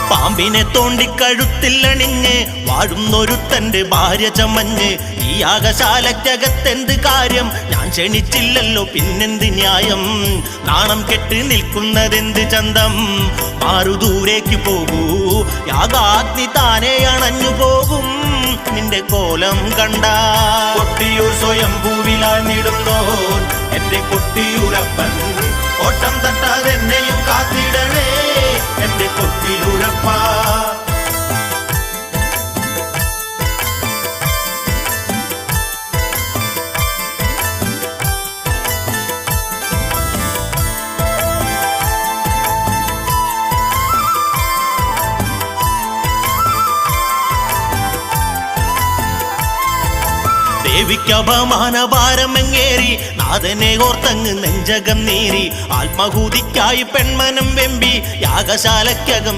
പാമ്പിനെ തോണ്ടിക്കഴുത്തിലണിഞ്ഞ് വാഴുന്നൊരുത്തന്റെ ഭാര്യ ചമഞ്ഞ് ഈ യാഗശാലയ്ക്കകത്തെന്ത് കാര്യം? ഞാൻ ക്ഷണിച്ചില്ലല്ലോ പിന്നെന്ത് ന്യായം? നാണം കെട്ട് നിൽക്കുന്നതെന്ത് ചന്തം? മാറു ദൂരേക്ക് പോകൂ, യാഗാഗ്നി താനെ അണഞ്ഞു പോകും നിന്റെ കോലം കണ്ട. കൊട്ടിയൂർ സ്വയംഭൂവിലാണിടുന്നോ എന്റെ കൊട്ടിയൂരപ്പൻ, ഓട്ടം തട്ടാതെന്നെയും കാത്തിടണേ എന്റെ കൊട്ടിയൂരപ്പ. ദേവിക്കപമാനഭാരമെങ്ങേറി നാഥനെ ഓർത്തങ്ങ് നെഞ്ചകം നീറി ആത്മഹൂതിക്കായി പെൺമനം വെമ്പി യാഗശാലയ്ക്കകം